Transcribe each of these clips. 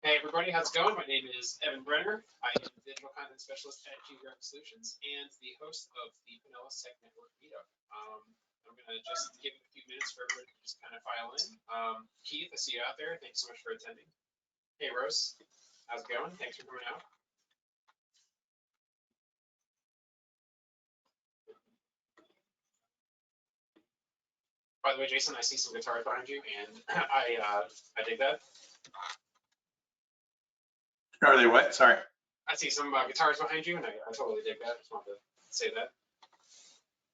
Hey everybody, how's it going? My name is Evan Brenner. I am the Digital Content Specialist at Geographic Solutions and the host of the Pinellas Tech Network meetup. I'm going to just give it a few minutes for everybody to just kind of file in. Keith, I see you out there. Thanks so much for attending. Hey Rose, how's it going? Thanks for coming out. By the way, Jason, I see some guitars behind you, and I dig that. Are they what? Sorry. I see some guitars behind you, and I totally dig that. Just wanted to say that.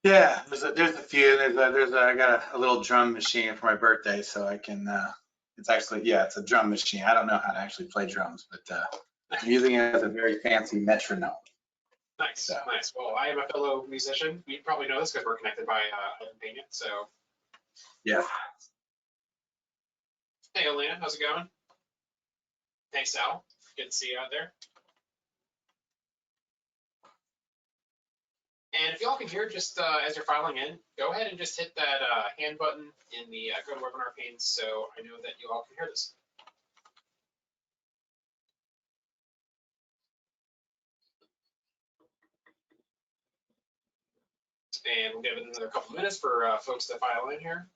Yeah, there's a few. I got a little drum machine for my birthday, so I can. It's actually, yeah, it's a drum machine. I don't know how to actually play drums, but I'm using it as a very fancy metronome. Nice, so. Nice. Well, I am a fellow musician. You probably know this because we're connected by Pennsylvania, so. Yeah. Hey, Elena, how's it going? Hey, Sal. Good to see you out there. And if y'all can hear, just as you're filing in, go ahead and just hit that hand button in the GoToWebinar pane so I know that you all can hear this. And we'll give it another couple minutes for folks to file in here.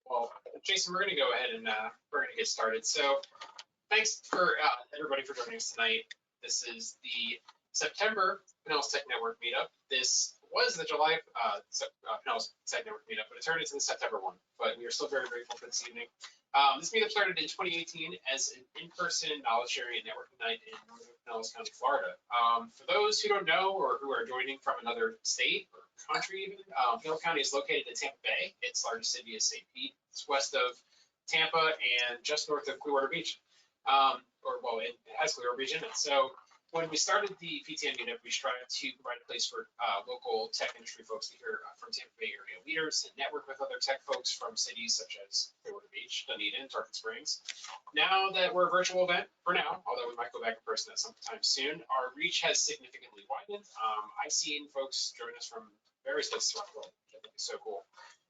Well, Jason, we're going to go ahead and we're going to get started. So thanks for everybody for joining us tonight. This is the September Pinellas Tech Network meetup. This was the July Pinellas Tech Network meetup, but it turned into the September one. But we are still very grateful for this evening. This meetup started in 2018 as an in-person knowledge sharing and networking night in northern Pinellas County, Florida. For those who don't know or who are joining from another state or country even, Pinellas County is located in Tampa Bay. Its largest city is St. Pete. It's west of Tampa and just north of Clearwater Beach. It has Clearwater Beach in it. So when we started the PTN meetup, we tried to provide a place for local tech industry folks to hear from Tampa Bay area leaders and network with other tech folks from cities such as Clearwater Beach, Dunedin, Tarpon Springs. Now that we're a virtual event, for now, although we might go back in person at some time soon, our reach has significantly widened. I've seen folks join us from various places around the world, which I think is so cool.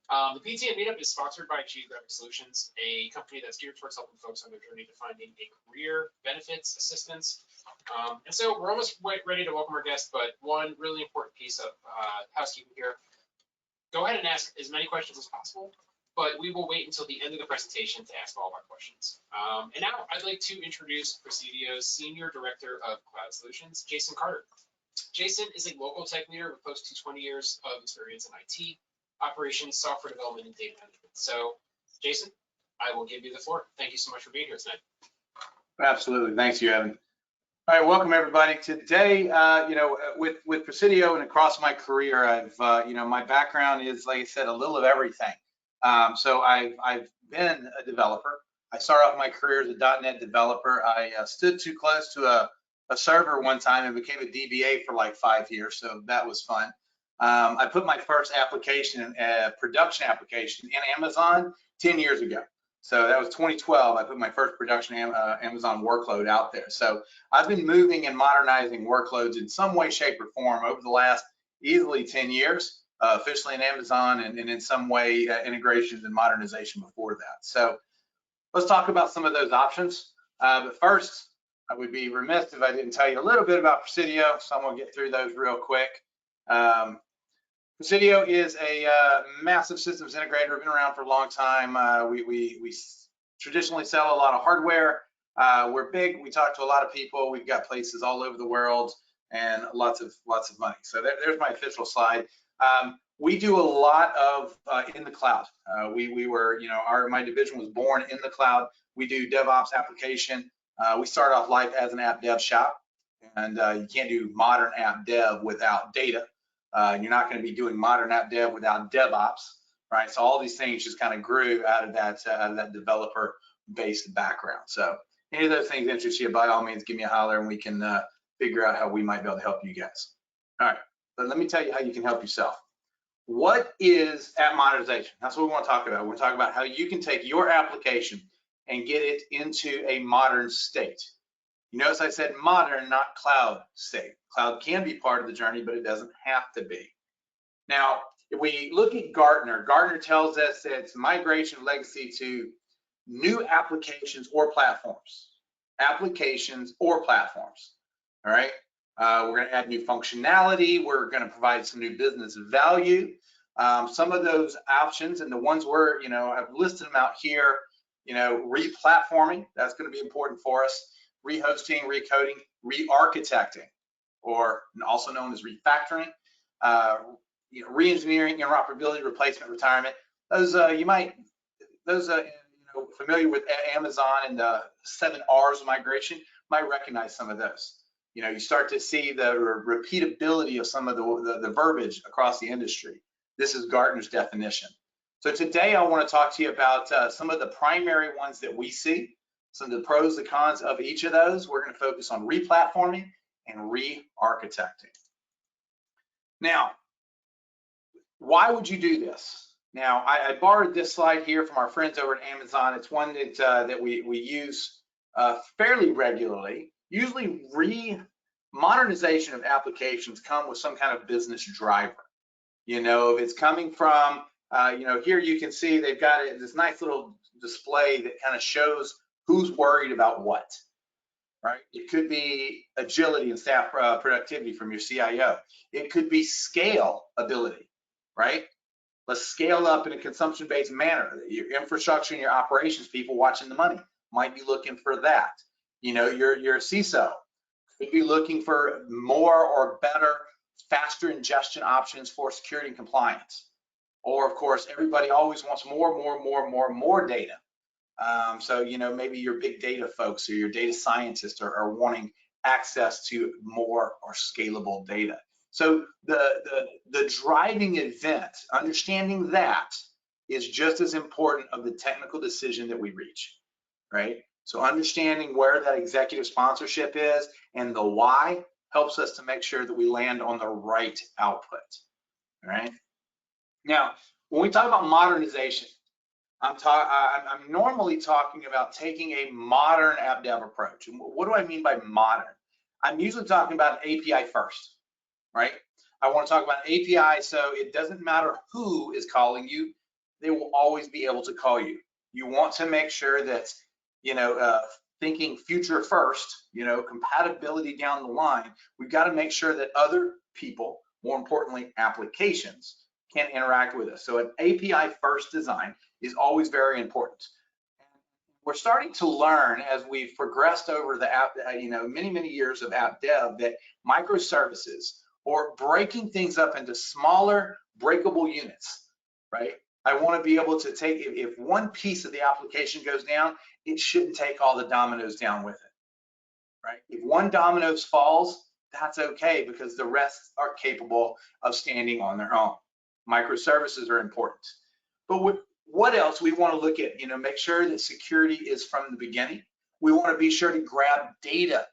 The PTN meetup is sponsored by Geographic Solutions, a company that's geared towards helping folks on their journey to finding a career, benefits, assistance. And so we're almost ready to welcome our guest, but one really important piece of housekeeping here. Go ahead and ask as many questions as possible, but we will wait until the end of the presentation to ask all of our questions. And now I'd like to introduce Presidio's Senior Director of Cloud Solutions, Jason Carter. Jason is a local tech leader with close to 20 years of experience in IT, operations, software development, and data management. So, Jason, I will give you the floor. Thank you so much for being here tonight. Absolutely. Thanks, you, Evan. All right, welcome everybody. Today, with Presidio and across my career, I've, my background is, like I said, a little of everything. So I've been a developer. I started off my career as a .NET developer. I stood too close to a server one time and became a DBA for like 5 years, so that was fun. I put my first application, production application in Amazon 10 years ago. So that was 2012. I put my first production Amazon workload out there. So I've been moving and modernizing workloads in some way, shape, or form over the last easily 10 years, officially in Amazon, and in some way integrations and modernization before that. So let's talk about some of those options. But first, I would be remiss if I didn't tell you a little bit about Presidio, so I'm gonna get through those real quick. Presidio is a massive systems integrator. We've been around for a long time. We traditionally sell a lot of hardware. We're big. We talk to a lot of people. We've got places all over the world and lots of money. So there's my official slide. We do a lot of in the cloud. We were, my division was born in the cloud. We do DevOps application. We started off life as an app dev shop, and you can't do modern app dev without data. You're not going to be doing modern app dev without DevOps, right? So all these things just kind of grew out of that developer-based background. So any of those things interest you, by all means, give me a holler and we can figure out how we might be able to help you guys. All right, but let me tell you how you can help yourself. What is app modernization? That's what we want to talk about. We're going to talk about how you can take your application and get it into a modern state. You notice I said modern, not cloud state. Cloud can be part of the journey, but it doesn't have to be. Now, if we look at Gartner tells us that it's migration of legacy to new applications or platforms. Applications or platforms, all right? We're gonna add new functionality. We're gonna provide some new business value. Some of those options and the ones we're, I've listed them out here, re-platforming, that's gonna be important for us. Rehosting, recoding, re-architecting, or also known as refactoring, re-engineering, interoperability, replacement, retirement. Those familiar with Amazon and the 7 R's of migration might recognize some of those. You start to see the repeatability of some of the verbiage across the industry. This is Gartner's definition. So today I want to talk to you about some of the primary ones that we see. Some of the pros, the cons of each of those. We're going to focus on re-platforming and re-architecting. Now, why would you do this? Now, I borrowed this slide here from our friends over at Amazon. It's one that we use fairly regularly. Usually, modernization of applications come with some kind of business driver. If it's coming from, here you can see they've got this nice little display that kind of shows who's worried about what, right? It could be agility and staff productivity from your CIO. It could be scale ability, right? Let's scale up in a consumption-based manner. Your infrastructure and your operations people watching the money might be looking for that. Your CISO could be looking for more or better, faster ingestion options for security and compliance. Or of course, everybody always wants more data. So, maybe your big data folks or your data scientists are wanting access to more or scalable data. So the driving event, understanding that is just as important of the technical decision that we reach, right? So understanding where that executive sponsorship is and the why helps us to make sure that we land on the right output, all right? Now, when we talk about modernization, I'm normally talking about taking a modern app dev approach. And what do I mean by modern? I'm usually talking about an API first, right? I want to talk about API so it doesn't matter who is calling you, they will always be able to call you. You want to make sure that, thinking future first, compatibility down the line, we've got to make sure that other people, more importantly, applications, can interact with us. So an API first design is always very important. We're starting to learn as we've progressed over the app, many years of app dev, that microservices or breaking things up into smaller breakable units, right? I want to be able to take, if one piece of the application goes down, it shouldn't take all the dominoes down with it, right? If one domino falls, that's okay because the rest are capable of standing on their own. Microservices are important. But what else we want to look at? Make sure that security is from the beginning. We want to be sure to grab data,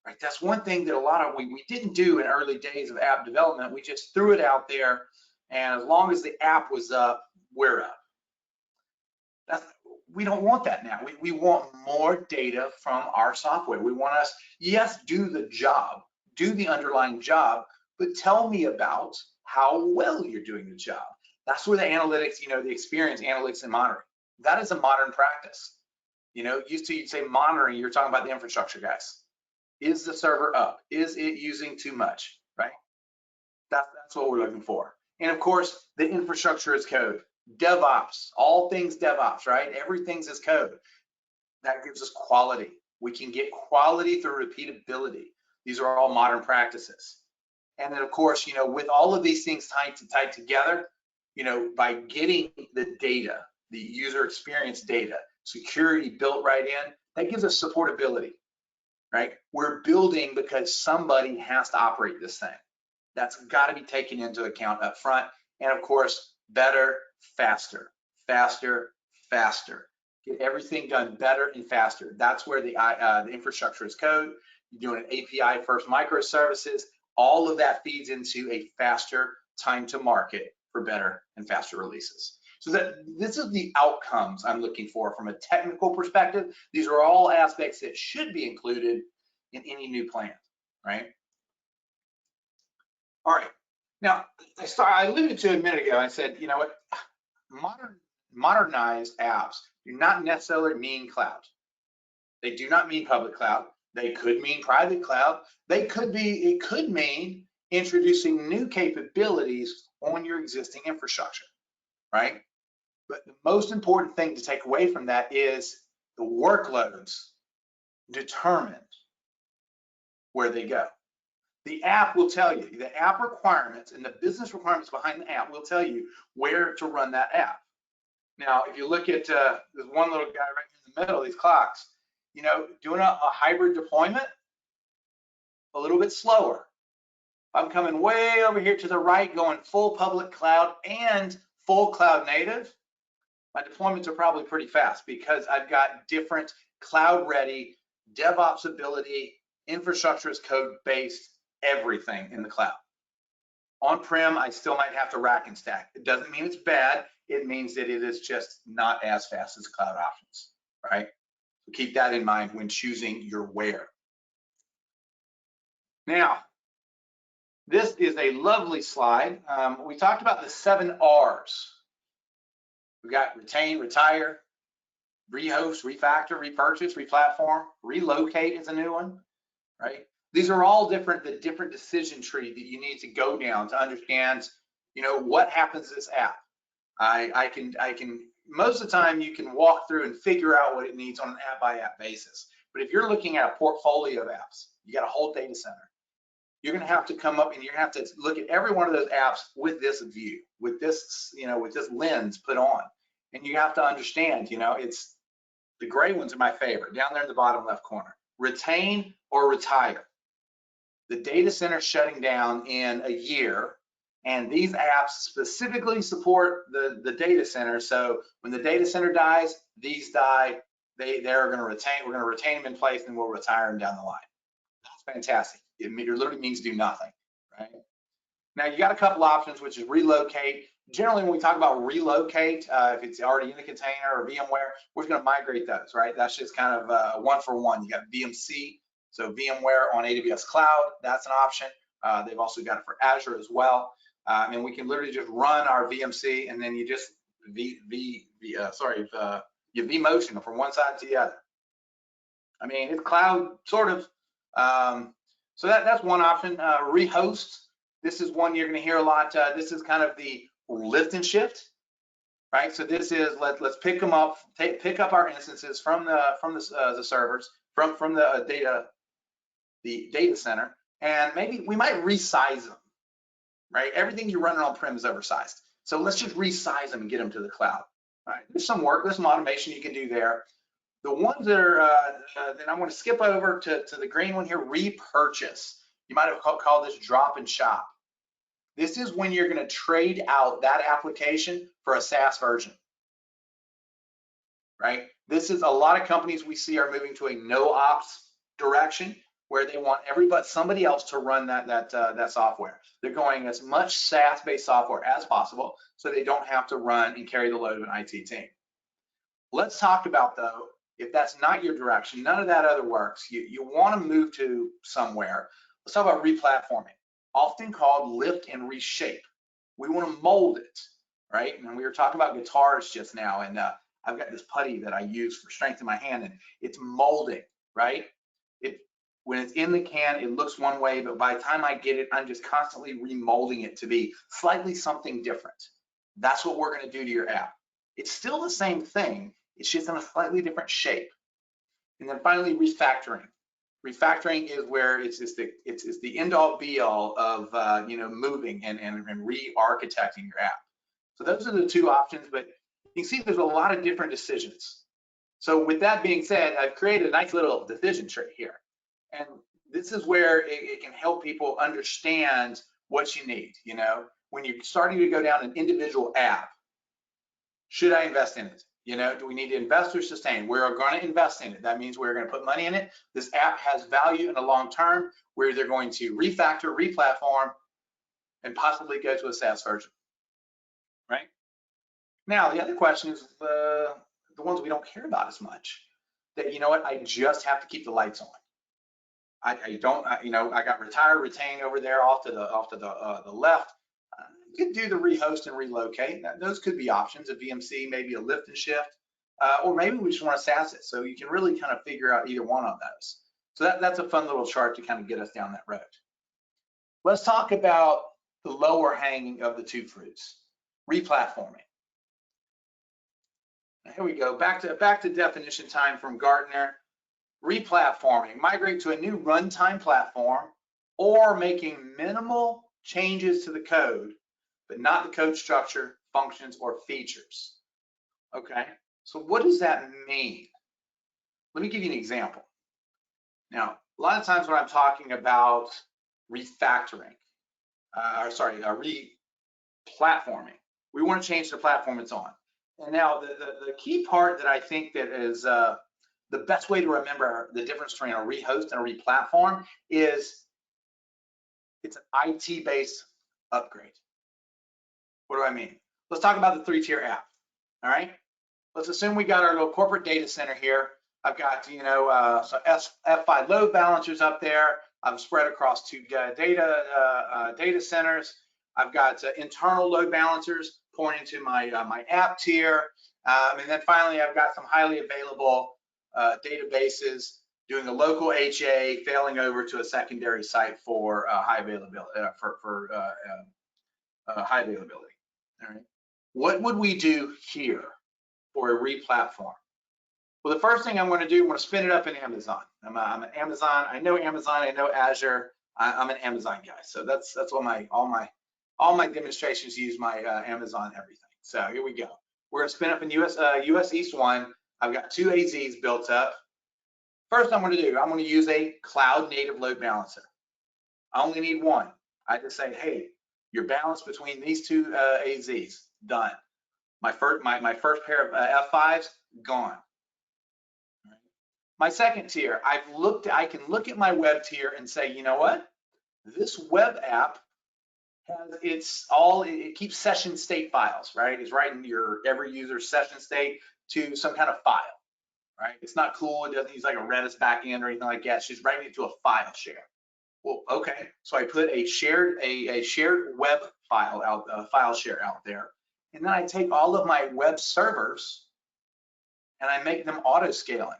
right? That's one thing that a lot of we didn't do in early days of app development. We just threw it out there, and as long as the app was up, we're up. We don't want that now. We want more data from our software. We want us, yes, do the job, do the underlying job, but tell me about how well you're doing the job. That's where the analytics, the experience, analytics, and monitoring. That is a modern practice. Used to you'd say monitoring, you're talking about the infrastructure guys. Is the server up? Is it using too much, right? That's what we're looking for. And of course, the infrastructure is code. DevOps, all things DevOps, right? Everything's as code. That gives us quality. We can get quality through repeatability. These are all modern practices. And then of course, with all of these things tied together, by getting the data, the user experience data, security built right in, that gives us supportability, right? We're building because somebody has to operate this thing. That's got to be taken into account up front. And of course, better, faster, faster, faster. Get everything done better and faster. That's where the infrastructure is code. You're doing an API first microservices. All of that feeds into a faster time to market for better and faster releases. So this is the outcomes I'm looking for from a technical perspective. These are all aspects that should be included in any new plan, right? All right. Now, I alluded to it a minute ago. I said, what? Modernized apps do not necessarily mean cloud. They do not mean public cloud. They could mean private cloud. It could mean introducing new capabilities on your existing infrastructure, right? But the most important thing to take away from that is the workloads determine where they go. The app will tell you, the app requirements and the business requirements behind the app will tell you where to run that app. Now, if you look at this one little guy right in the middle, these clocks, doing a hybrid deployment, a little bit slower. I'm coming way over here to the right, going full public cloud and full cloud native. My deployments are probably pretty fast because I've got different cloud ready, DevOps ability, infrastructure as code based, everything in the cloud. On-prem, I still might have to rack and stack. It doesn't mean it's bad. It means that it is just not as fast as cloud options, right? So keep that in mind when choosing your where. Now, this is a lovely slide. We talked about the 7 R's. We've got retain, retire, rehost, refactor, repurchase, replatform, relocate is a new one, right? These are all the different decision tree that you need to go down to understand, what happens to this app. I can most of the time you can walk through and figure out what it needs on an app by app basis. But if you're looking at a portfolio of apps, you got a whole data center. You're going to have to come up and you're going to have to look at every one of those apps with this view, with this, with this lens put on. And you have to understand, it's the gray ones are my favorite, down there in the bottom left corner. Retain or retire. The data center shutting down in a year, and these apps specifically support the data center. So when the data center dies, these die. They're going to retain. We're going to retain them in place, and we'll retire them down the line. That's fantastic. It literally means do nothing, right? Now you got a couple options, which is relocate. Generally, when we talk about relocate, if it's already in the container or VMware, we're going to migrate those, right? That's just kind of a one-for-one. You got VMC, so VMware on AWS Cloud, that's an option. They've also got it for Azure as well. And we can literally just run our VMC, and then you just you vMotion from one side to the other. I mean, it's cloud sort of. So that's one option. Rehost. This is one you're going to hear a lot. This is kind of the lift and shift, right? So this is let's pick them up, pick up our instances from the servers, from the data center, and maybe we might resize them, right? Everything you're running on-prem is oversized, so let's just resize them and get them to the cloud. All right, there's some work, there's some automation you can do there. The ones that are then I'm going to skip over to the green one here, repurchase. You might have called this drop and shop. This is when you're going to trade out that application for a SaaS version, right? This is a lot of companies we see are moving to a no ops direction. where they want somebody else to run that software. They're going as much SaaS-based software as possible so they don't have to run and carry the load of an IT team. Let's talk about, though, if that's not your direction, none of that other works, you want to move to somewhere. Let's talk about replatforming, often called lift and reshape. We want to mold it, right? And we were talking about guitars just now, and I've got this putty that I use for strength in my hand, and it's molding, right? When it's in the can, it looks one way, but by the time I get it, I'm just constantly remolding it to be slightly something different. That's what we're going to do to your app. It's still the same thing, it's just in a slightly different shape. And then finally, refactoring. Refactoring is where it's the end-all be-all of moving and re-architecting your app. So those are the two options, but you can see there's a lot of different decisions. So with that being said, I've created a nice little decision tree here. And this is where it can help people understand what you need. When you're starting to go down an individual app, should I invest in it? Do we need to invest or sustain? We're going to invest in it. That means we're going to put money in it. This app has value in the long term. We're either going to refactor, replatform, and possibly go to a SaaS version, right? Now, the other question is the ones we don't care about as much. That, I just have to keep the lights on. I got retire, retain over there off to the left. You could do the rehost and relocate. Those could be options, a VMC, maybe a lift and shift, or maybe we just want to SaaS it. So you can really kind of figure out either one of those. So that's a fun little chart to kind of get us down that road. Let's talk about the lower hanging of the two fruits, replatforming. Here we go, back to definition time from Gartner. Replatforming, migrate to a new runtime platform or making minimal changes to the code, but not the code structure, functions, or features. Okay, so what does that mean? Let me give you an example. Now, a lot of times when I'm talking about replatforming, we want to change the platform it's on. And now the key part that I think that is the best way to remember the difference between a rehost and a replatform is it's an IT-based upgrade. What do I mean? Let's talk about the 3-tier app, all right? Let's assume we got our little corporate data center here. I've got, some F5 load balancers up there. I'm spread across 2 data centers. I've got internal load balancers pointing to my app tier. And then finally, I've got some highly available databases doing a local HA, failing over to a secondary site for high availability. High availability. All right. What would we do here for a replatform? Well, the first thing I'm going to do, I'm going to spin it up in Amazon. I'm an Amazon. I know Amazon. I know Azure. I'm an Amazon guy. So that's what all my demonstrations use my Amazon everything. So here we go. We're going to spin up in US East 1. I've got 2 AZs built up. First I'm going to use a cloud native load balancer. I only need one. I just say, hey, your balance between these 2 AZs, done. My first pair of F5s, gone. My second tier, I can look at my web tier and say, you know what? This web app has it keeps session state files, right? It's writing your every user's session state to some kind of file, right? It's not cool. It doesn't use like a Redis backend or anything like that. It's just writing it to a file share. Well, okay. So I put a shared web file out, file share out there, and then I take all of my web servers and I make them auto scaling.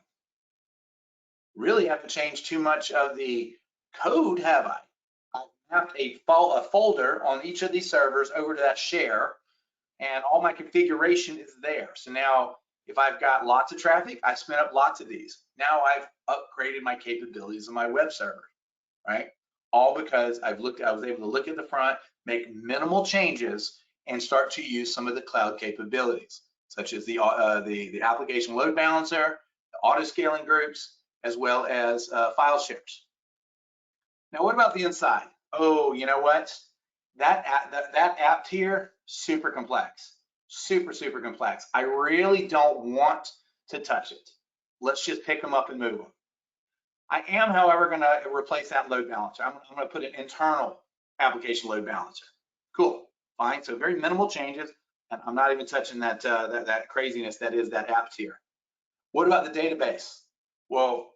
Really haven't changed too much of the code, have I? I mapped a folder on each of these servers over to that share, and all my configuration is there. So now, if I've got lots of traffic, I spin up lots of these. Now I've upgraded my capabilities of my web server, right? All because I was able to look at the front, make minimal changes, and start to use some of the cloud capabilities, such as the application load balancer, the auto scaling groups, as well as file shares. Now, what about the inside? Oh, you know what? That app tier, super complex, super complex. I really don't want to touch it. Let's just pick them up and move them. I am, however, going to replace that load balancer. I'm going to put an internal application load balancer. Cool, fine. So very minimal changes, and I'm not even touching that that craziness that is that app tier. What about the database? Well,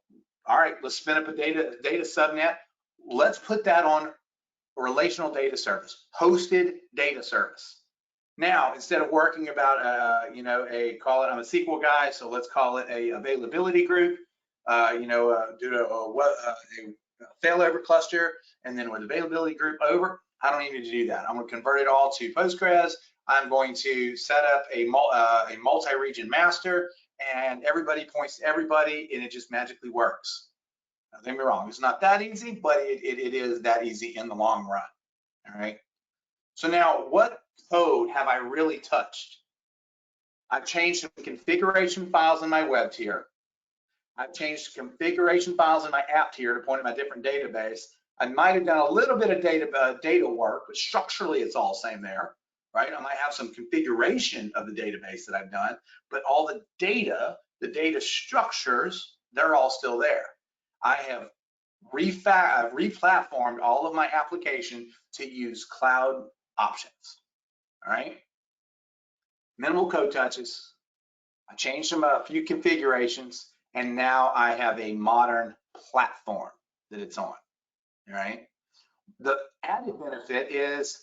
all right, let's spin up a data subnet. Let's put that on a relational data service, hosted data service. Now, instead of working about, you know, call it, I'm a SQL guy, so let's call it a availability group, you know, do a failover cluster, and then with availability group over, I don't even need to do that. I'm going to convert it all to Postgres. I'm going to set up a multi-region master, and everybody points to everybody, and it just magically works. Now, don't get me wrong, it's not that easy, but it is that easy in the long run. All right. So now, what code have I really touched? I've changed some configuration files in my web tier. I've changed configuration files in my app tier to point at my different database. I might have done a little bit of data work, but structurally it's all the same there, right? I might have some configuration of the database that I've done, but all the data structures, they're all still there. I have replatformed all of my application to use cloud options, all right? Minimal code touches. I changed a few configurations, and now I have a modern platform that it's on, all right? The added benefit is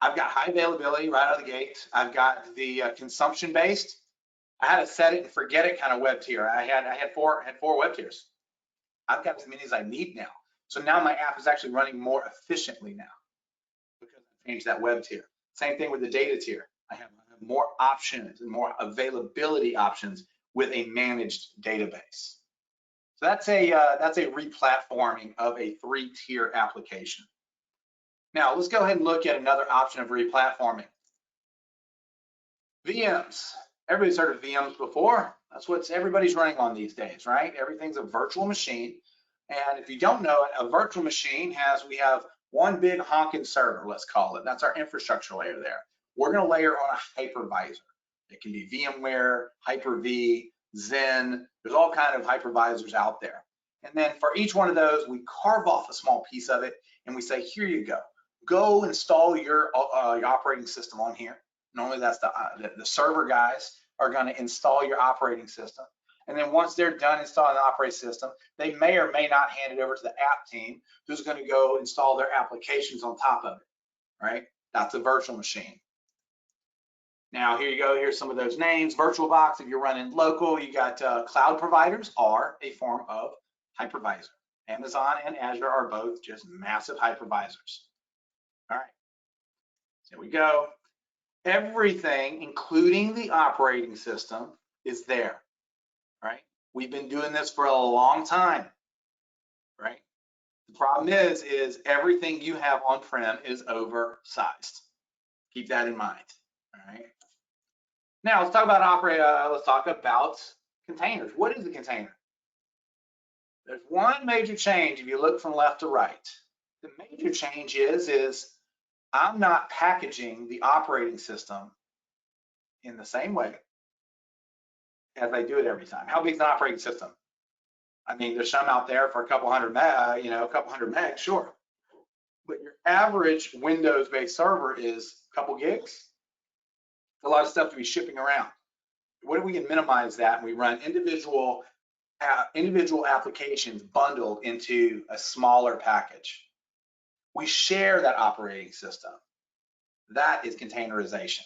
I've got high availability right out of the gate. I've got the consumption-based. I had a set it and forget it kind of web tier. I had four web tiers. I've got as many as I need now. So now my app is actually running more efficiently now because I changed that web tier. Same thing with the data tier. I have more options and more availability options with a managed database. So that's a replatforming of a 3-tier application. Now let's go ahead and look at another option of replatforming. VMs. Everybody's heard of VMs before. That's what everybody's running on these days, right? Everything's a virtual machine. And if you don't know it, a virtual machine we have one big honking server, let's call it. That's our infrastructure layer there. We're going to layer on a hypervisor. It can be VMware, Hyper-V, Zen. There's all kinds of hypervisors out there. And then for each one of those, we carve off a small piece of it and we say, here you go. Go install your operating system on here. Normally that's the server guys are going to install your operating system. And then once they're done installing the operating system, they may or may not hand it over to the app team who's going to go install their applications on top of it, right? That's a virtual machine. Now, here you go. Here's some of those names. VirtualBox, if you're running local, you got cloud providers are a form of hypervisor. Amazon and Azure are both just massive hypervisors. All right, there we go. Everything, including the operating system, is there, right? We've been doing this for a long time, right? The problem is everything you have on-prem is oversized. Keep that in mind, all right? Now let's talk about containers. What is a container? There's one major change if you look from left to right. The major change is I'm not packaging the operating system in the same way as I do it every time. How big is an operating system? I mean, there's some out there for a couple hundred meg, sure. But your average Windows-based server is a couple gigs. A lot of stuff to be shipping around. What if we can minimize that and we run individual applications bundled into a smaller package? We share that operating system. That is containerization.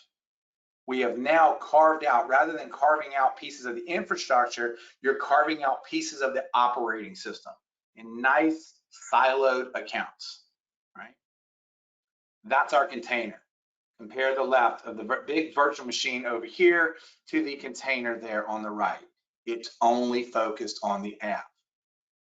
We have now carved out, rather than carving out pieces of the infrastructure, you're carving out pieces of the operating system in nice siloed accounts, right? That's our container. Compare the left of the big virtual machine over here to the container there on the right. It's only focused on the app.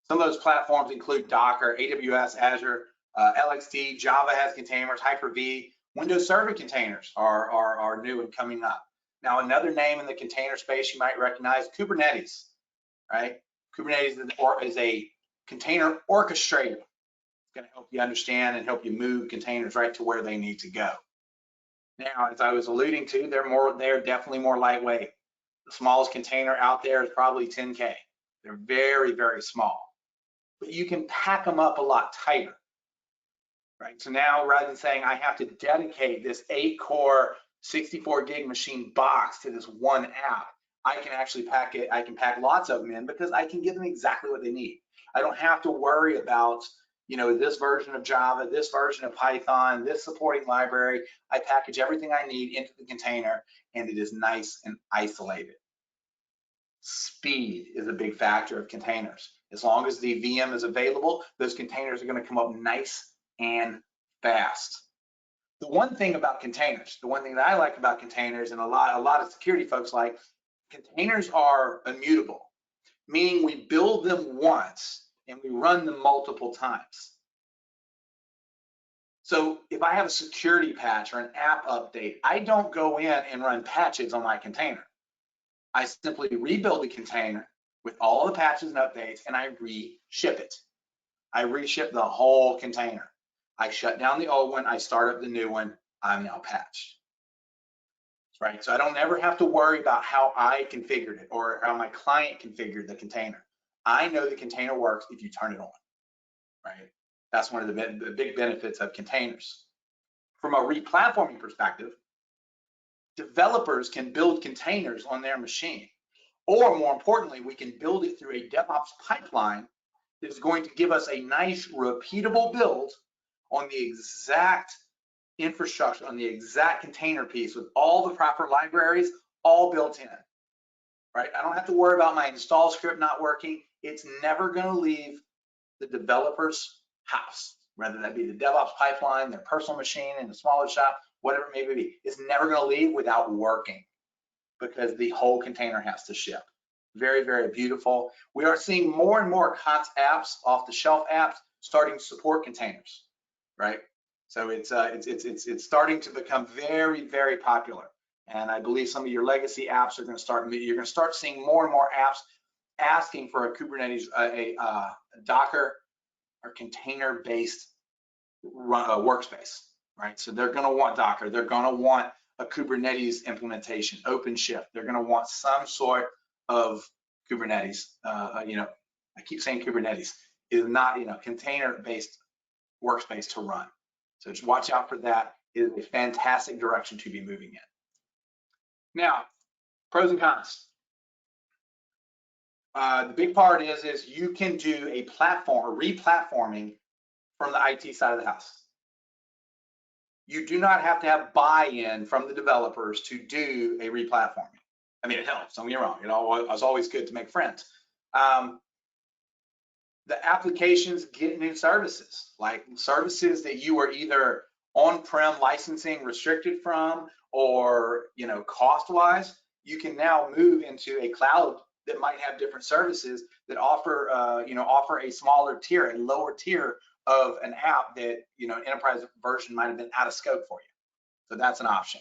Some of those platforms include Docker, AWS, Azure, LXD, Java has containers, Hyper-V. Windows Server containers are new and coming up. Now, another name in the container space you might recognize, Kubernetes, right? Kubernetes is a container orchestrator. It's going to help you understand and help you move containers right to where they need to go. Now, as I was alluding to, they're definitely more lightweight. The smallest container out there is probably 10K. They're very, very small. but you can pack them up a lot tighter, right? So now rather than saying I have to dedicate this 8-core 64 gig machine box to this one app, I can actually pack it, I can pack lots of them in because I can give them exactly what they need. I don't have to worry about, you know, this version of Java, this version of Python, this supporting library. I package everything I need into the container and it is nice and isolated. Speed is a big factor of containers. As long as the VM is available, those containers are going to come up nice and fast. The one thing about containers, the one thing that I like about containers and a lot of security folks like, containers are immutable, meaning we build them once and we run them multiple times. So if I have a security patch or an app update, I don't go in and run patches on my container. I simply rebuild the container with all the patches and updates and I reship it. I reship the whole container. I shut down the old one, I start up the new one, I'm now patched. Right, so I don't ever have to worry about how I configured it or how my client configured the container. I know the container works if you turn it on, right? That's one of the big benefits of containers. From a replatforming perspective, developers can build containers on their machine, or more importantly, we can build it through a DevOps pipeline that is going to give us a nice repeatable build on the exact infrastructure, on the exact container piece with all the proper libraries all built in, right? I don't have to worry about my install script not working. It's never going to leave the developer's house, whether that be the DevOps pipeline, their personal machine in a smaller shop, whatever it may be. It's never going to leave without working because the whole container has to ship. Very, very beautiful. We are seeing more and more COTS apps, off-the-shelf apps, starting to support containers, right? So it's starting to become very, very popular. And I believe some of your legacy apps are going to start, you're going to start seeing more and more apps asking for a Kubernetes, a Docker or container-based workspace, right? So they're going to want Docker. They're going to want a Kubernetes implementation, OpenShift. They're going to want some sort of Kubernetes. You know, I keep saying Kubernetes is not, you know, container-based workspace to run. So just watch out for that. It is a fantastic direction to be moving in. Now, pros and cons. The big part is you can do a platform, a replatforming from the IT side of the house. You do not have to have buy-in from the developers to do a replatforming. I mean, it helps, don't get me wrong. It's always good to make friends. The applications get new services, like services that you were either on-prem licensing restricted from, or, you know, cost-wise, you can now move into a cloud that might have different services that offer, you know, offer a smaller tier, a lower tier of an app that, you know, enterprise version might have been out of scope for you. So that's an option.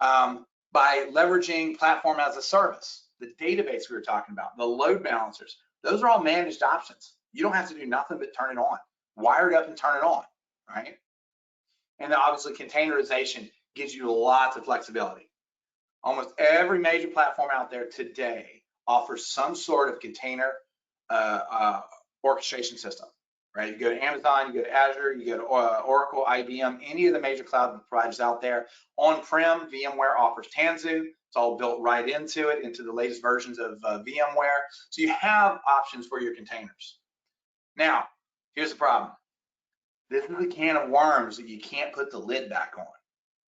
By leveraging platform as a service, the database we were talking about, the load balancers, those are all managed options. You don't have to do nothing but turn it on, wire it up and turn it on, right? And then obviously containerization gives you lots of flexibility. Almost every major platform out there today offers some sort of container orchestration system, right? You go to Amazon, you go to Azure, you go to Oracle, IBM, any of the major cloud providers out there. On-prem, VMware offers Tanzu. It's all built right into it, into the latest versions of VMware. So you have options for your containers. Now, here's the problem. This is a can of worms that you can't put the lid back on,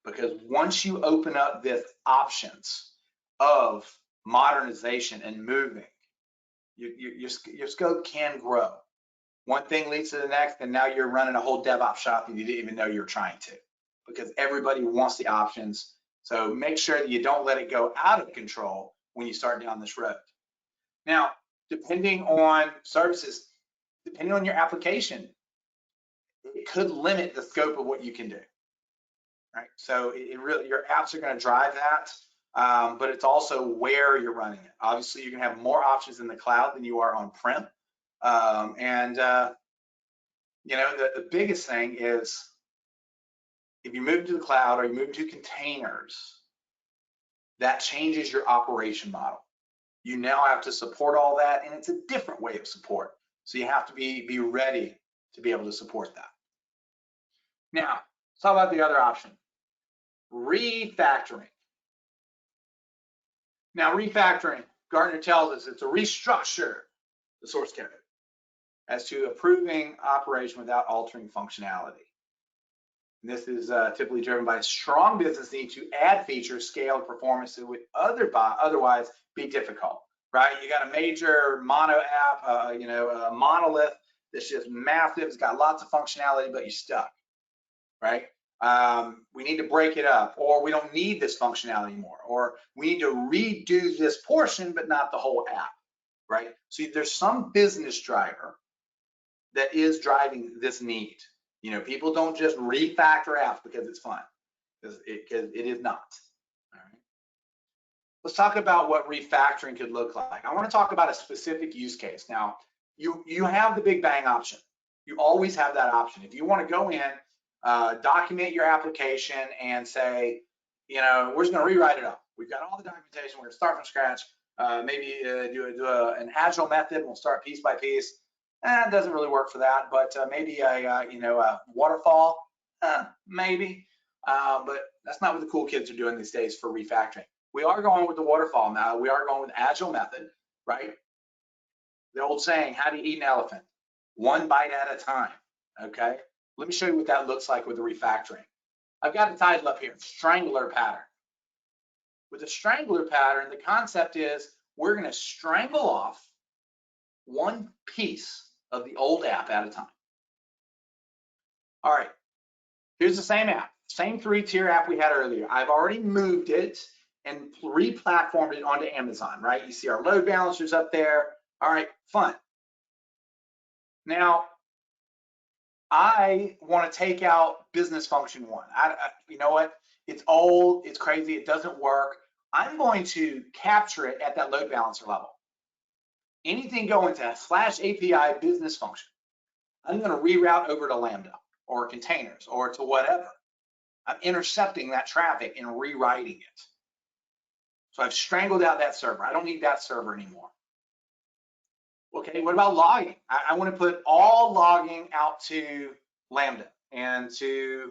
because once you open up this options of modernization and moving, your scope can grow. One thing leads to the next, and now you're running a whole DevOps shop and you didn't even know you're trying to, because everybody wants the options. So make sure that you don't let it go out of control when you start down this road. Now, depending on services, depending on your application, it could limit the scope of what you can do, right? So it really, your apps are going to drive that, but it's also where you're running it. Obviously, you're going to have more options in the cloud than you are on-prem. You know, the biggest thing is if you move to the cloud or you move to containers, that changes your operation model. You now have to support all that, and it's a different way of support. So you have to be ready to be able to support that. Now, let's talk about the other option, refactoring. Now, refactoring, Gartner tells us it's a restructure the source code as to approving operation without altering functionality. And this is typically driven by a strong business need to add features, scale, performance that would otherwise be difficult, right? You got a major mono app, a monolith that's just massive. It's got lots of functionality, but you're stuck, right? We need to break it up, or we don't need this functionality anymore, or we need to redo this portion, but not the whole app, right? So there's some business driver that is driving this need. You know, people don't just refactor apps because it's fun, because it is not. All right. Let's talk about what refactoring could look like. I want to talk about a specific use case. Now, you have the big bang option. You always have that option. If you want to go in, document your application and say, you know, we're just going to rewrite it up. We've got all the documentation. We're going to start from scratch. Maybe do an agile method. We'll start piece by piece. It doesn't really work for that, but maybe a waterfall, maybe. But that's not what the cool kids are doing these days for refactoring. We are going with the waterfall now. We are going with agile method, right? The old saying, how do you eat an elephant? One bite at a time, okay? Let me show you what that looks like with the refactoring. I've got a title up here, strangler pattern. With the strangler pattern, the concept is we're gonna strangle off one piece of the old app at a time. All right, here's the same app, same 3-tier app we had earlier. I've already moved it and re-platformed it onto Amazon, right? You see our load balancers up there. All right, fun. Now, I want to take out business function 1. You know what? It's old, it's crazy, it doesn't work. I'm going to capture it at that load balancer level. Anything going to /API business function, I'm going to reroute over to Lambda or containers or to whatever. I'm intercepting that traffic and rewriting it. So I've strangled out that server. I don't need that server anymore. Okay, what about logging? I want to put all logging out to Lambda and to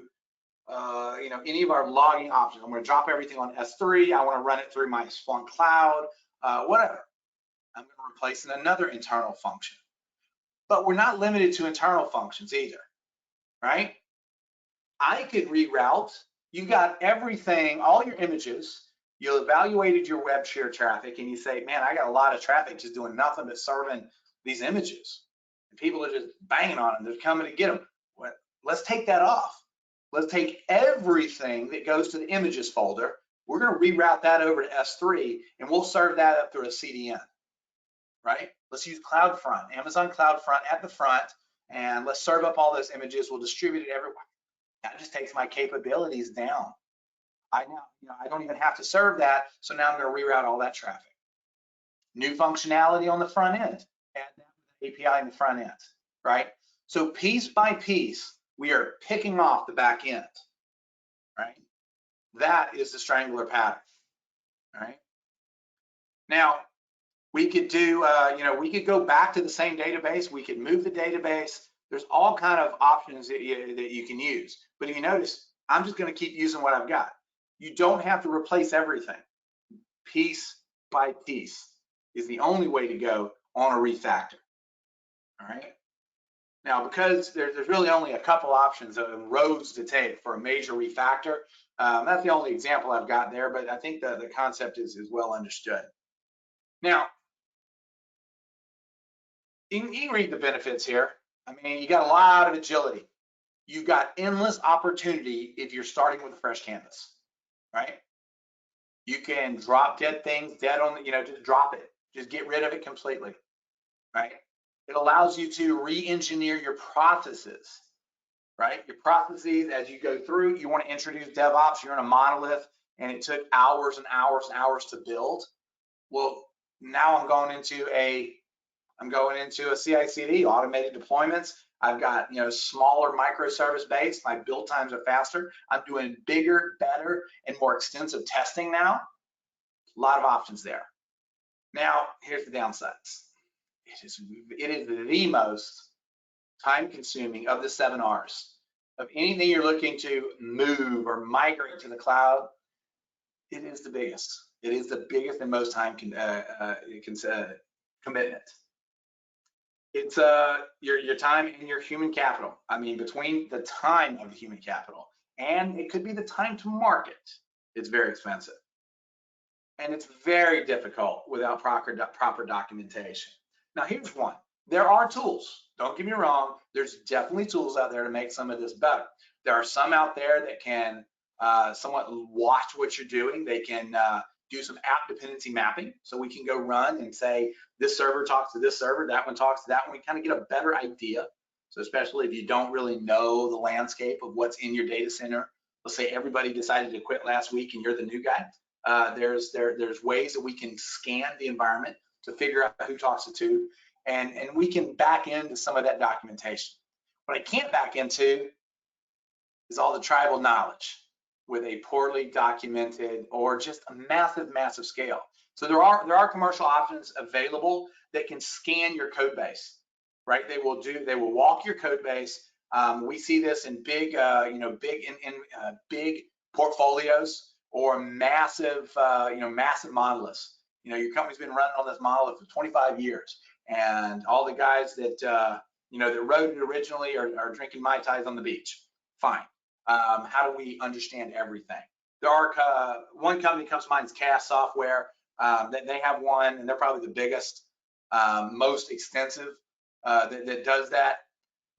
any of our logging options. I'm going to drop everything on S3. I want to run it through my Splunk cloud, whatever. I'm going to replace another internal function. But we're not limited to internal functions either, right? I could reroute. You got everything, all your images. You evaluated your web share traffic and you say, man, I got a lot of traffic just doing nothing but serving these images. And people are just banging on them. They're coming to get them. Well, let's take that off. Let's take everything that goes to the images folder. We're going to reroute that over to S3 and we'll serve that up through a CDN, right? Let's use CloudFront, Amazon CloudFront at the front, and let's serve up all those images. We'll distribute it everywhere. That just takes my capabilities down. I don't even have to serve that, so now I'm going to reroute all that traffic. New functionality on the front end, add that API in the front end, right? So piece by piece, we are picking off the back end, right? That is the strangler pattern, right? Now, we could do, we could go back to the same database. We could move the database. There's all kind of options that you can use. But if you notice, I'm just going to keep using what I've got. You don't have to replace everything. Piece by piece is the only way to go on a refactor. All right. Now, because there's really only a couple options of roads to take for a major refactor, that's the only example I've got there, but I think the concept is well understood. Now, you can read the benefits here. I mean, you got a lot of agility. You've got endless opportunity if you're starting with a fresh canvas, right? You can drop dead things, dead on, just drop it. Just get rid of it completely, right? It allows you to re-engineer your processes, right? Your processes, as you go through, you want to introduce DevOps, you're in a monolith, and it took hours and hours and hours to build. Well, now I'm going into a CI/CD, automated deployments. I've got smaller microservice based. My build times are faster. I'm doing bigger, better, and more extensive testing now. A lot of options there. Now, here's the downsides. it is the most time consuming of the 7 R's. Of anything you're looking to move or migrate to the cloud, it is the biggest. It is the biggest and most time commitment. It's your time and your human capital. I mean, between the time of the human capital and it could be the time to market, it's very expensive. And it's very difficult without proper documentation. Now, here's one. There are tools. Don't get me wrong. There's definitely tools out there to make some of this better. There are some out there that can somewhat watch what you're doing. They can do some app dependency mapping. So we can go run and say, this server talks to this server, that one talks to that one. We kind of get a better idea. So especially if you don't really know the landscape of what's in your data center. Let's say everybody decided to quit last week and you're the new guy. There's ways that we can scan the environment to figure out who talks to who, and we can back into some of that documentation. What I can't back into is all the tribal knowledge with a poorly documented or just a massive scale. So there are commercial options available that can scan your code base, right? They will walk your code base. We see this in big big portfolios or massive massive monoliths. Your company's been running on this monolith for 25 years, and all the guys that that wrote it originally are drinking Mai Tais on the beach. Fine. How do we understand everything? There are one company comes to mind is CAS Software. They have one, and they're probably the biggest, most extensive that does that.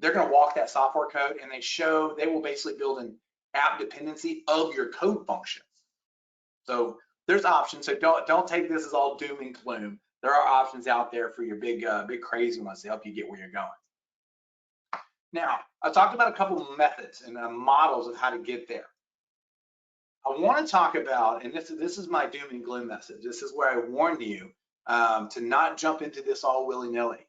They're going to walk that software code, and they will basically build an app dependency of your code function. So there's options. So don't take this as all doom and gloom. There are options out there for your big crazy ones to help you get where you're going. Now, I talked about a couple of methods and models of how to get there. I want to talk about, and this is my doom and gloom message. This is where I warn you to not jump into this all willy-nilly.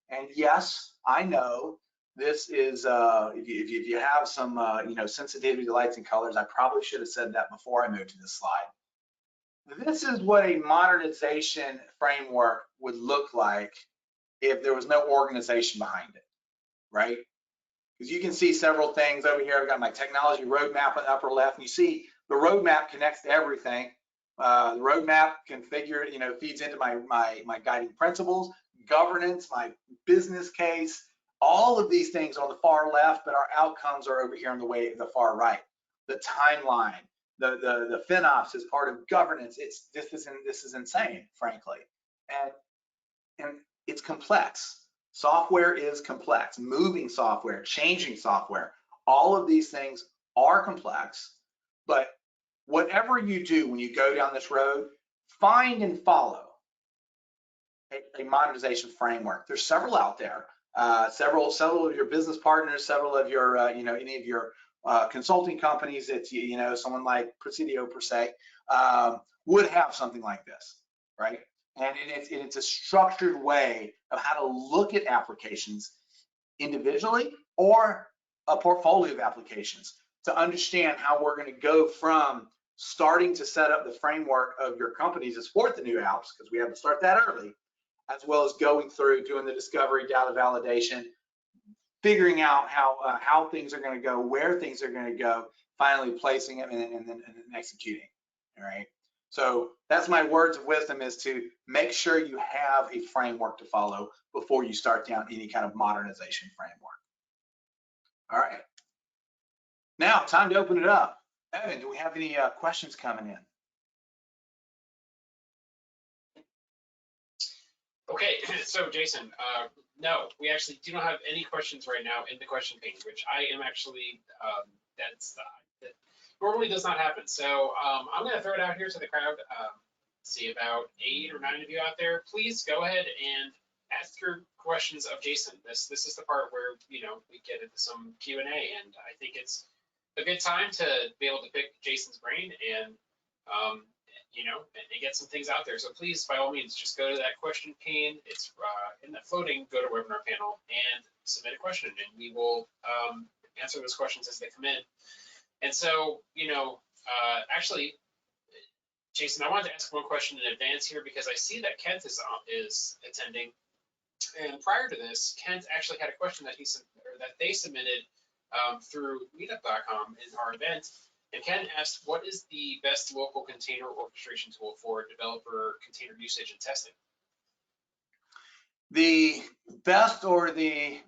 And yes, I know this is if you have some sensitivity to lights and colors, I probably should have said that before I moved to this slide. This is what a modernization framework would look like if there was no organization behind it, right? Because you can see several things over here. I've got my technology roadmap on the upper left, and you see the roadmap connects to everything. The roadmap feeds into my guiding principles, governance, my business case. All of these things are on the far left, but our outcomes are over here on the far right. The timeline, the FinOps is part of governance. This is insane, frankly, and it's complex. Software is complex. Moving software, changing software, all of these things are complex. But whatever you do when you go down this road, find and follow a modernization framework. There's several out there. Several of your business partners, several of your any of your consulting companies that someone like Presidio per se would have something like this, right? And it's a structured way of how to look at applications individually or a portfolio of applications to understand how we're going to go from starting to set up the framework of your company to support the new apps, because we have to start that early, as well as going through doing the discovery, data validation, figuring out how things are going to go, where things are going to go, finally placing them and then executing. All right. So that's my words of wisdom, is to make sure you have a framework to follow before you start down any kind of modernization framework. All right. Now, time to open it up. Evan, do we have any questions coming in? Okay, so Jason, no, we actually do not have any questions right now in the question page, which I am actually, that normally does not happen. So I'm going to throw it out here to the crowd. See about 8 or 9 of you out there. Please go ahead and ask your questions of Jason. This is the part where we get into some Q&A, and I think it's a good time to be able to pick Jason's brain and and get some things out there. So please, by all means, just go to that question pane. It's in that floating GoToWebinar panel and submit a question, and we will answer those questions as they come in. And so, actually, Jason, I wanted to ask one question in advance here, because I see that Kent is attending. And prior to this, Kent actually had a question that they submitted through meetup.com in our event. And Ken asked, what is the best local container orchestration tool for developer container usage and testing? The best or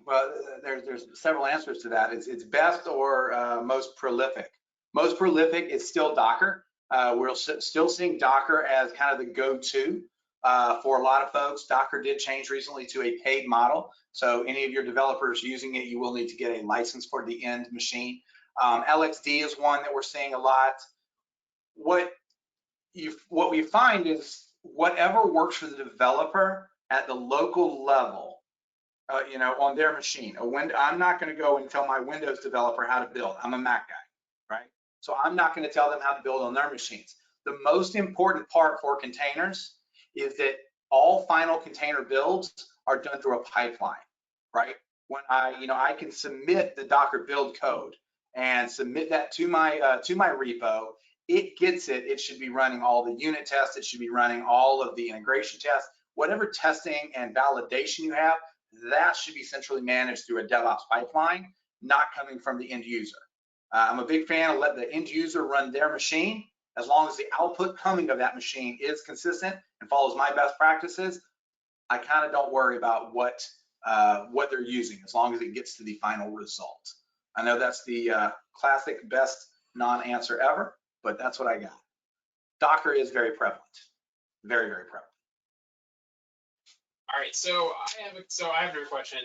well, there's several answers to that. It's best or most prolific. Most prolific is still Docker. We're still seeing Docker as kind of the go-to for a lot of folks. Docker did change recently to a paid model. So any of your developers using it, you will need to get a license for the end machine. LXD is one that we're seeing a lot. What we find is whatever works for the developer at the local level, on their machine. I'm not going to go and tell my Windows developer how to build. I'm a Mac guy, right? So I'm not going to tell them how to build on their machines. The most important part for containers is that all final container builds are done through a pipeline, right? When I can submit the Docker build code and submit that to my repo. It gets it. It should be running all the unit tests. It should be running all of the integration tests. Whatever testing and validation you have, that should be centrally managed through a DevOps pipeline, not coming from the end user. I'm a big fan of let the end user run their machine. As long as the output coming of that machine is consistent and follows my best practices, I kind of don't worry about what they're using, as long as it gets to the final result. I know that's the classic best non-answer ever, but that's what I got. Docker is very prevalent, very, very prevalent. All right, so I have another question.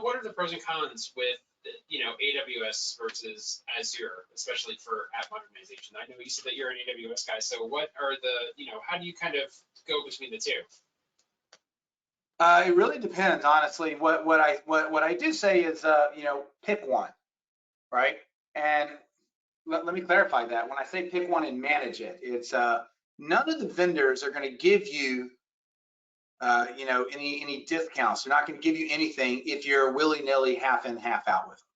What are the pros and cons with AWS versus Azure, especially for app modernization? I know you said that you're an AWS guy, so what are how do you kind of go between the two? It really depends, honestly. What I do say is, pick one, right? And let me clarify that. When I say pick one and manage it, it's none of the vendors are going to give you, any discounts. They're not going to give you anything if you're willy-nilly half in, half out with them,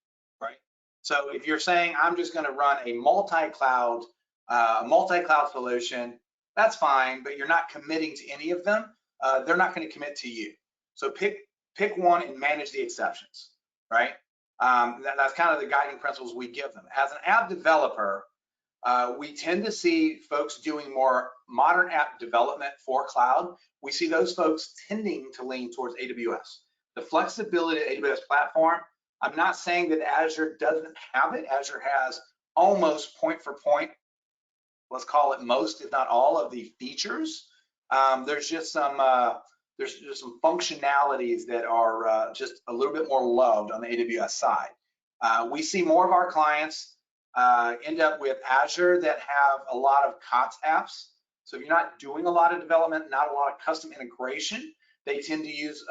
right? So if you're saying I'm just going to run a multi-cloud solution, that's fine, but you're not committing to any of them. They're not going to commit to you. So pick one and manage the exceptions, right? That's kind of the guiding principles we give them. As an app developer, we tend to see folks doing more modern app development for cloud. We see those folks tending to lean towards AWS. The flexibility of the AWS platform, I'm not saying that Azure doesn't have it. Azure has almost point for point, let's call it most, if not all, of the features. There's just some functionalities that are just a little bit more loved on the AWS side. We see more of our clients end up with Azure that have a lot of COTS apps. So if you're not doing a lot of development, not a lot of custom integration, they tend to use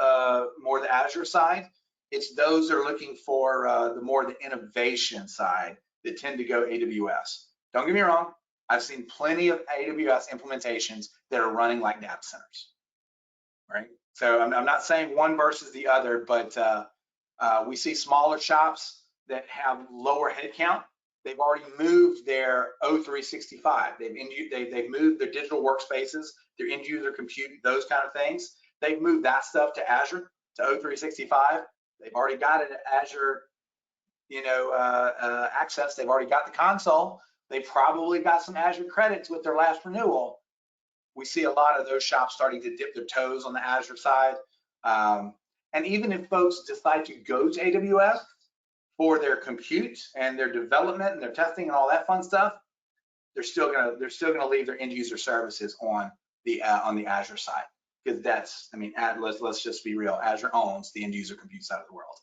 more the Azure side. It's those that are looking for the innovation side that tend to go AWS. Don't get me wrong, I've seen plenty of AWS implementations that are running like data centers, right? So I'm not saying one versus the other, but we see smaller shops that have lower headcount. They've already moved their O365. They've moved their digital workspaces, their end user compute, those kind of things. They've moved that stuff to Azure, to O365. They've already got it at Azure, access. They've already got the console. They probably got some Azure credits with their last renewal. We see a lot of those shops starting to dip their toes on the Azure side. And even if folks decide to go to AWS for their compute and their development and their testing and all that fun stuff, they're still gonna leave their end user services on the Azure side, because let's just be real. Azure owns the end user compute side of the world.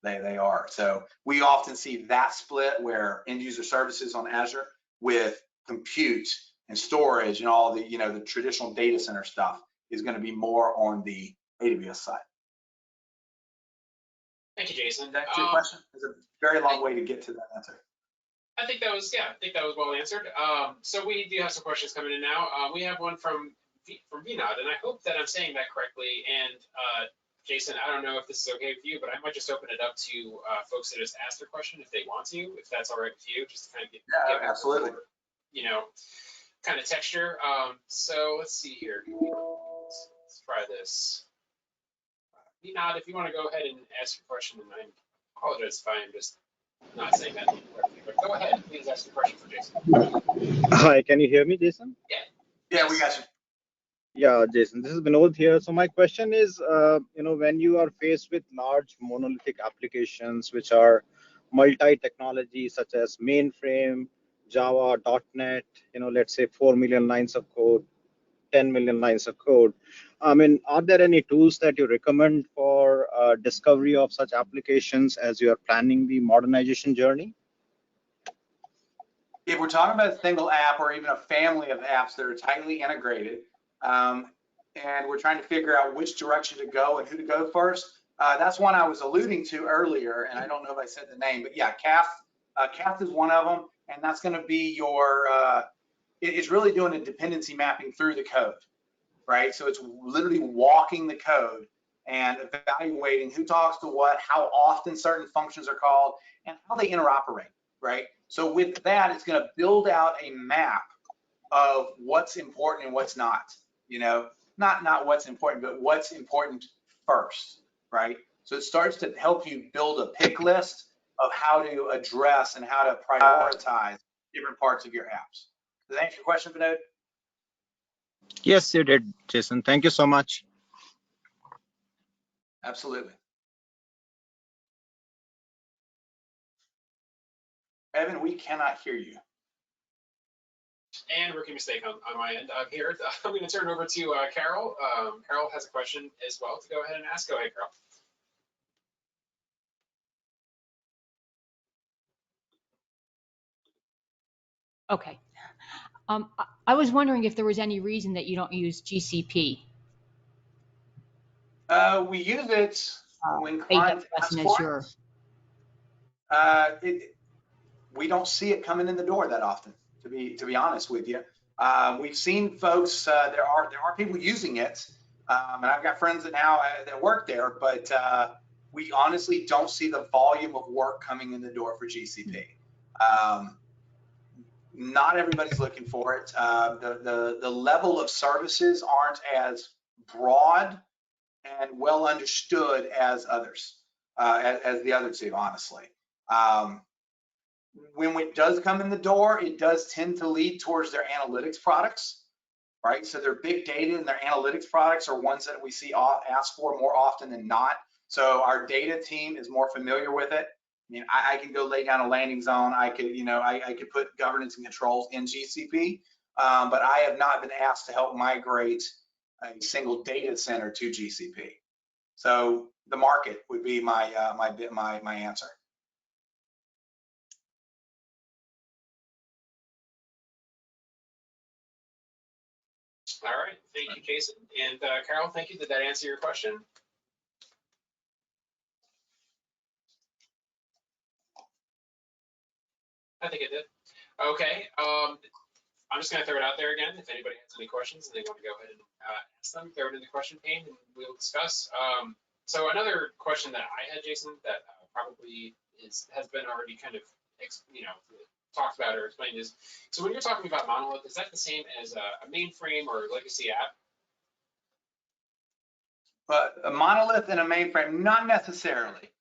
They are. So we often see that split where end user services on Azure with compute and storage and all the the traditional data center stuff is going to be more on the AWS side. Thank you, Jason. That's your question. It's a very long way to get to that answer. I think that was well answered. So we do have some questions coming in now. We have one from Vinod, and I hope that I'm saying that correctly. And Jason, I don't know if this is okay with you, but I might just open it up to folks that just ask their question if they want to, if that's all right with you, just to kind of get absolutely. Kind of texture. So let's see here. Let's try this. Ninad, if you want to go ahead and ask your question, and I apologize if I am just not saying that correctly, but go ahead, please ask your question for Jason. Hi, can you hear me, Jason? Yeah, we got you. Yeah, Jason, this is Vinod here. So my question is, when you are faced with large monolithic applications which are multi-technology, such as mainframe, Java, .NET, let's say 4 million lines of code, 10 million lines of code. I mean, are there any tools that you recommend for discovery of such applications as you are planning the modernization journey? If we're talking about a single app or even a family of apps that are tightly integrated, and we're trying to figure out which direction to go and who to go first, that's one I was alluding to earlier, and I don't know if I said the name, but yeah, CAF is one of them, and that's going to be your, it's really doing a dependency mapping through the code, right? So it's literally walking the code and evaluating who talks to what, how often certain functions are called, and how they interoperate, right? So with that, it's going to build out a map of what's important and what's not, not what's important, but what's important first, right? So it starts to help you build a pick list of how to address and how to prioritize different parts of your apps. Does that answer your question, Vinod? Yes, you did, Jason. Thank you so much. Absolutely. Evan, we cannot hear you. And rookie mistake on my end. I'm here. I'm going to turn it over to Carol. Carol has a question as well to go ahead and ask. Go ahead, Carol. Okay. I was wondering if there was any reason that you don't use GCP. We use it when AWS clients ask and for Azure. it. We don't see it coming in the door that often, to be honest with you. We've seen folks. There are people using it, and I've got friends that work there, but we honestly don't see the volume of work coming in the door for GCP. Not everybody's looking for it. The level of services aren't as broad and well understood as others, as the other two, honestly. When it does come in the door, it does tend to lead towards their analytics products, right? So their big data and their analytics products are ones that we see asked for more often than not. So our data team is more familiar with it. I mean, I can go lay down a landing zone. I could, I could put governance and controls in GCP, but I have not been asked to help migrate a single data center to GCP. So the market would be my answer. All right, thank you, Jason. And Carol, thank you. Did that answer your question? I think it did. Okay, I'm just going to throw it out there again. If anybody has any questions and they want to go ahead and ask them, throw it in the question pane and we'll discuss. So another question that I had, Jason, that probably has been already kind of, talked about or explained is, so when you're talking about monolith, is that the same as a mainframe or a legacy app? But a monolith and a mainframe, not necessarily.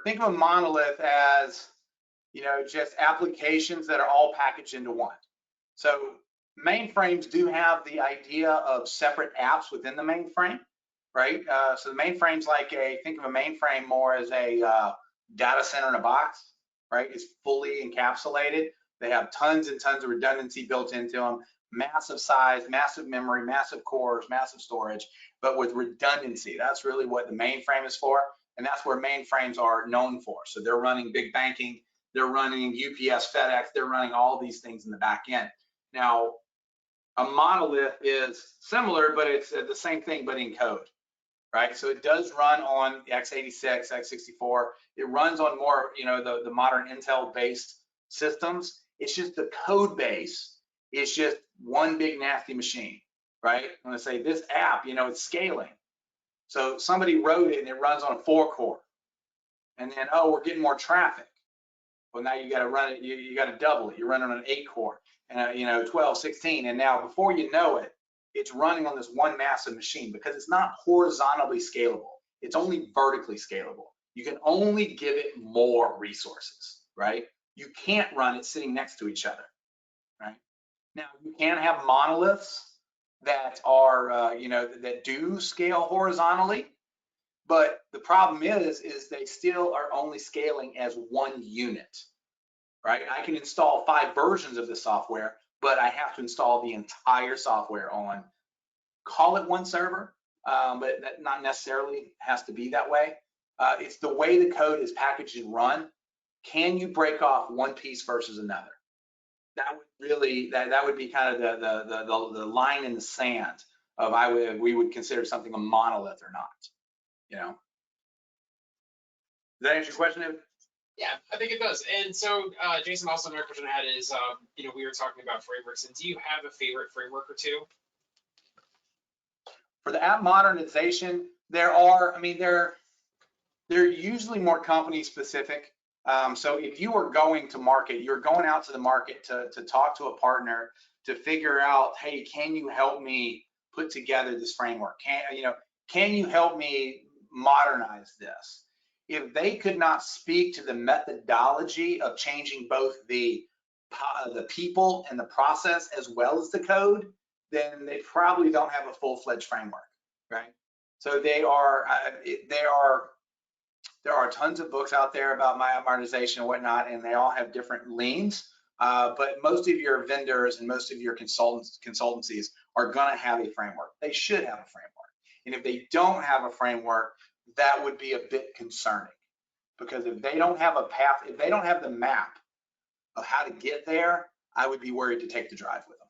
Think of a monolith as, just applications that are all packaged into one. So mainframes do have the idea of separate apps within the mainframe, right? So the mainframe's like think of a mainframe more as a data center in a box, right? It's fully encapsulated. They have tons and tons of redundancy built into them, massive size, massive memory, massive cores, massive storage, but with redundancy. That's really what the mainframe is for, and that's where mainframes are known for. So they're running big banking, they're running UPS, FedEx, they're running all these things in the back end. Now, a monolith is similar, but it's the same thing, but in code, right? So it does run on x86, x64. It runs on more, the modern Intel-based systems. It's just the code base is just one big nasty machine, right? I'm gonna say this app, it's scaling. So somebody wrote it and it runs on a 4-core. And then, oh, we're getting more traffic. Well, now you got to run it, you got to double it. You're running on an 8-core and 12, 16. And now before you know it, it's running on this one massive machine because it's not horizontally scalable. It's only vertically scalable. You can only give it more resources, right? You can't run it sitting next to each other, right? Now, you can have monoliths that are, that do scale horizontally, but the problem is they still are only scaling as one unit, right? I can install 5 versions of the software, but I have to install the entire software on, call it one server, but that not necessarily has to be that way. It's the way the code is packaged and run. Can you break off one piece versus another? That would really, that would be kind of the line in the sand of we would consider something a monolith or not, you know? Does that answer your question, Evan? Yeah, I think it does. And so, Jason, also another question I had is, we were talking about frameworks, and do you have a favorite framework or two? For the app modernization, there are, I mean, they're usually more company specific. So if you are going to market, you're going out to the market to talk to a partner to figure out, hey, can you help me put together this framework? Can you help me modernize this? If they could not speak to the methodology of changing both the people and the process as well as the code, then they probably don't have a full-fledged framework, right? So there are tons of books out there about modernization and whatnot, and they all have different leans. But most of your vendors and most of your consultancies are going to have a framework. They should have a framework. And if they don't have a framework, that would be a bit concerning, because if they don't have a path, if they don't have the map of how to get there, I would be worried to take the drive with them.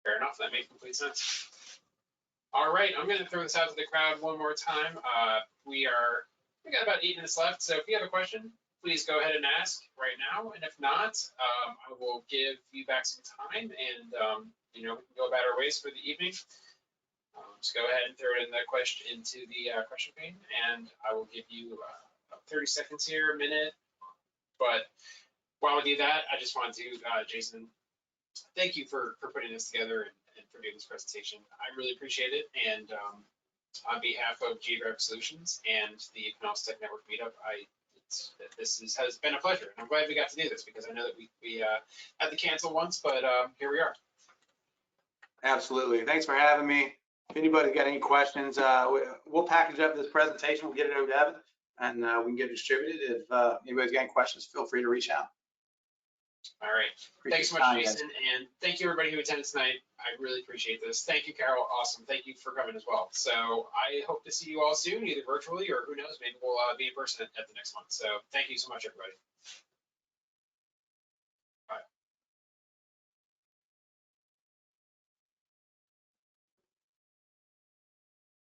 Fair enough, that makes complete sense. All right, I'm gonna throw this out to the crowd one more time. We got about 8 minutes left, so if you have a question, please go ahead and ask right now. And if not, I will give you back some time, and we can go about our ways for the evening. Just go ahead and throw it in the question into the question pane, and I will give you 30 seconds here, a minute. But while we do that, I just wanted to, Jason, thank you for putting this together and for doing this presentation. I really appreciate it. And on behalf of Geographic Solutions and the Pinellas Tech Network meetup, this has been a pleasure. And I'm glad we got to do this, because I know that we had to cancel once, but here we are. Absolutely. Thanks for having me. If anybody's got any questions, we'll package up this presentation. We'll get it over to Evan, and we can get it distributed. If anybody's got any questions, feel free to reach out. All right. Thanks so much, Jason. And thank you, everybody who attended tonight. I really appreciate this. Thank you, Carol. Awesome. Thank you for coming as well. So I hope to see you all soon, either virtually or who knows, maybe we'll be in person at the next one. So thank you so much, everybody.